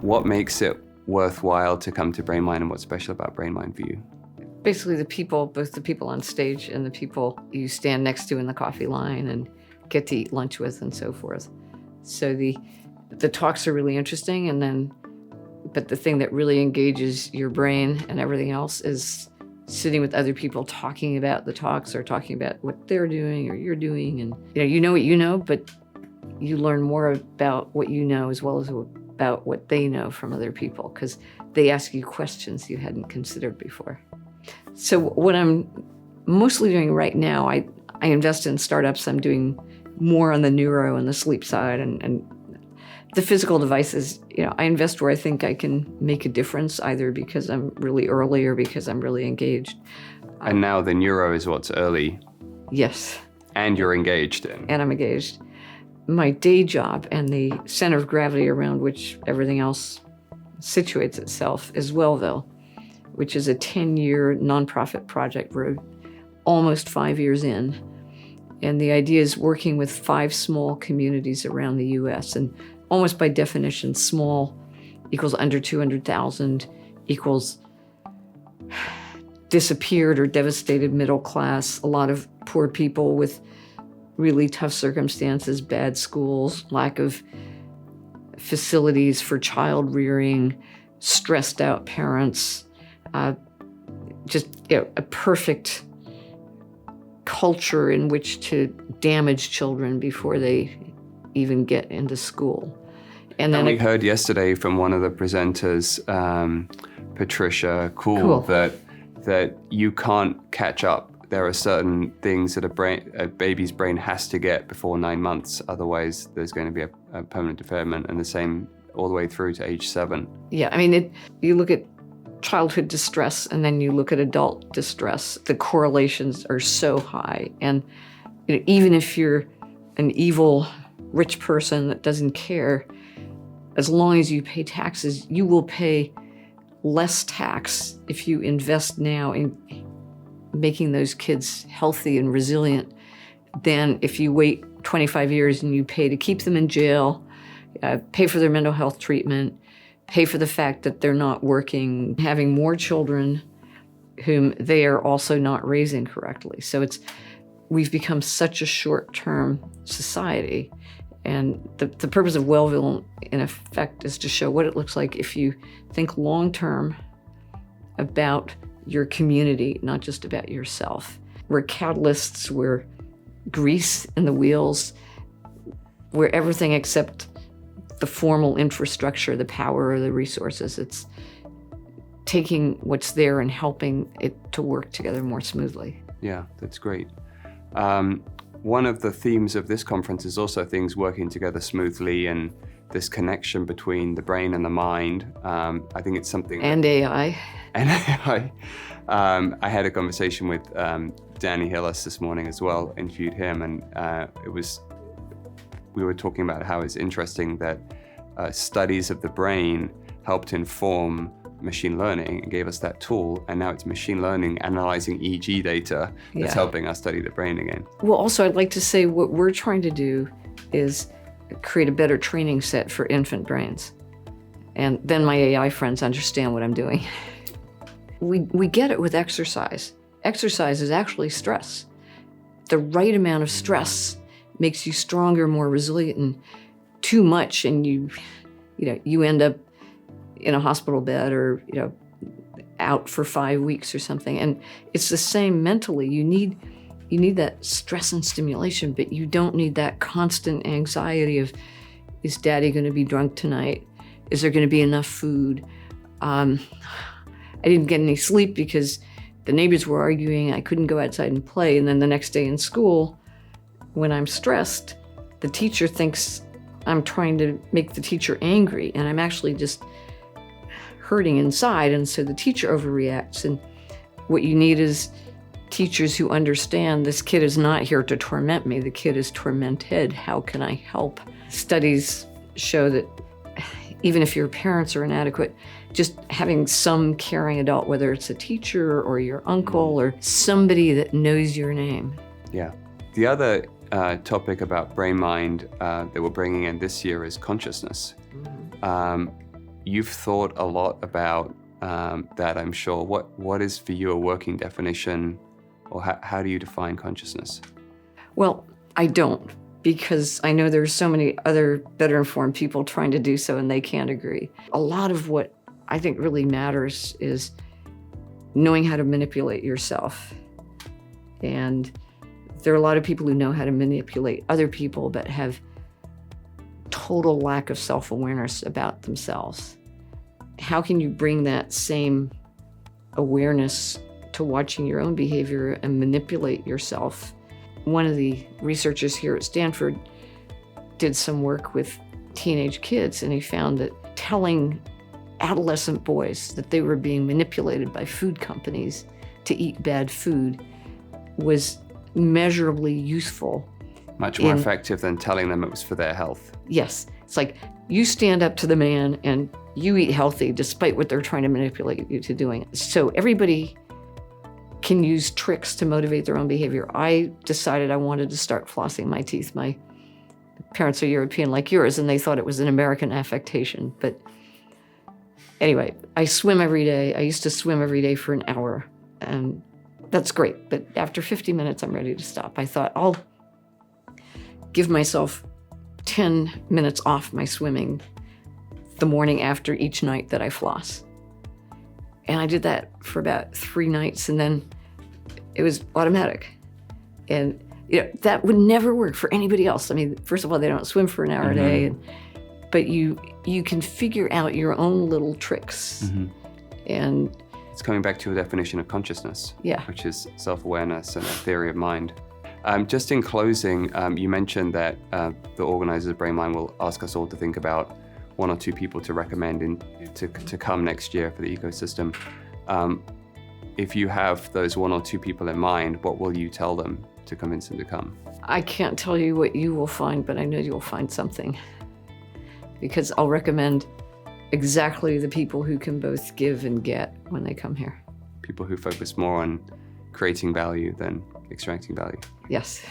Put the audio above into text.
What makes it worthwhile to come to BrainMind, and what's special about BrainMind for you? Basically the people, both the people on stage and the people you stand next to in the coffee line and get to eat lunch with and so forth. So the talks are really interesting, but the thing that really engages your brain and everything else is sitting with other people talking about the talks or talking about what they're doing or you're doing. And you know what you know, but you learn more about what you know as well as about what they know from other people, because they ask you questions you hadn't considered before. So what I'm mostly doing right now, I invest in startups. I'm doing more on the neuro and the sleep side, and the physical devices, I invest where I think I can make a difference, either because I'm really early or because I'm really engaged. And now the neuro is what's early. Yes. And you're engaged in. And I'm engaged. My day job and the center of gravity around which everything else situates itself is Wellville, which is a 10-year nonprofit project. We're almost 5 years in. And the idea is working with 5 small communities around the US. And almost by definition, small equals under 200,000 equals disappeared or devastated middle class, a lot of poor people with really tough circumstances, bad schools, lack of facilities for child rearing, stressed out parents, just a perfect culture in which to damage children before they even get into school. And then we heard yesterday from one of the presenters, Patricia Cool, that you can't catch up. There are certain things that a baby's brain has to get before 9 months, otherwise there's going to be a permanent deferment, and the same all the way through to age 7. Yeah, you look at childhood distress and then you look at adult distress, the correlations are so high. And even if you're an evil rich person that doesn't care, as long as you pay taxes, you will pay less tax if you invest now in making those kids healthy and resilient than if you wait 25 years and you pay to keep them in jail, pay for their mental health treatment, pay for the fact that they're not working, having more children whom they are also not raising correctly. So we've become such a short-term society. And the purpose of Wellville, in effect, is to show what it looks like if you think long-term about your community, not just about yourself. We're catalysts, we're grease in the wheels, we're everything except the formal infrastructure, the power, or the resources. It's taking what's there and helping it to work together more smoothly. Yeah, that's great. One of the themes of this conference is also things working together smoothly and this connection between the brain and the mind. I think it's something... And AI. And AI. I had a conversation with Danny Hillis this morning as well, interviewed him, and we were talking about how it's interesting that studies of the brain helped inform machine learning and gave us that tool, and now it's machine learning analyzing EEG data that's helping us study the brain again. Well, also I'd like to say what we're trying to do is create a better training set for infant brains. And then my AI friends understand what I'm doing. We get it with exercise. Exercise is actually stress. The right amount of stress makes you stronger, more resilient, and too much, and you end up in a hospital bed or out for 5 weeks or something. And it's the same mentally. You need that stress and stimulation, but you don't need that constant anxiety of, is Daddy going to be drunk tonight? Is there going to be enough food? I didn't get any sleep because the neighbors were arguing. I couldn't go outside and play. And then the next day in school, when I'm stressed, the teacher thinks I'm trying to make the teacher angry, and I'm actually just hurting inside. And so the teacher overreacts. And what you need is teachers who understand this kid is not here to torment me. The kid is tormented. How can I help? Studies show that even if your parents are inadequate, just having some caring adult, whether it's a teacher or your uncle or somebody that knows your name. Yeah. The other topic about BrainMind that we're bringing in this year is consciousness. You've thought a lot about that, I'm sure. What is for you a working definition, or how do you define consciousness? Well, I don't, because I know there's so many other better informed people trying to do so and they can't agree. A lot of what I think really matters is knowing how to manipulate yourself. And there are a lot of people who know how to manipulate other people but have total lack of self-awareness about themselves. How can you bring that same awareness to watching your own behavior and manipulate yourself? One of the researchers here at Stanford did some work with teenage kids, and he found that telling adolescent boys that they were being manipulated by food companies to eat bad food was measurably useful. Much more effective than telling them it was for their health. Yes. It's like you stand up to the man and you eat healthy despite what they're trying to manipulate you to doing. So everybody can use tricks to motivate their own behavior. I decided I wanted to start flossing my teeth. My parents are European like yours, and they thought it was an American affectation. But anyway, I swim every day. I used to swim every day for an hour, and that's great. But after 50 minutes, I'm ready to stop. I thought I'll give myself 10 minutes off my swimming the morning after each night that I floss. And I did that for about 3 nights, and then it was automatic. And that would never work for anybody else. I mean, first of all, they don't swim for an hour a day, but you can figure out your own little tricks. And it's coming back to a definition of consciousness, which is self-awareness and a theory of mind. Just in closing, you mentioned that the organizers of BrainMind will ask us all to think about 1 or 2 people to recommend to come next year for the ecosystem. If you have those 1 or 2 people in mind, what will you tell them to convince them to come? I can't tell you what you will find, but I know you'll find something. Because I'll recommend exactly the people who can both give and get when they come here. People who focus more on creating value than extracting value. Yes.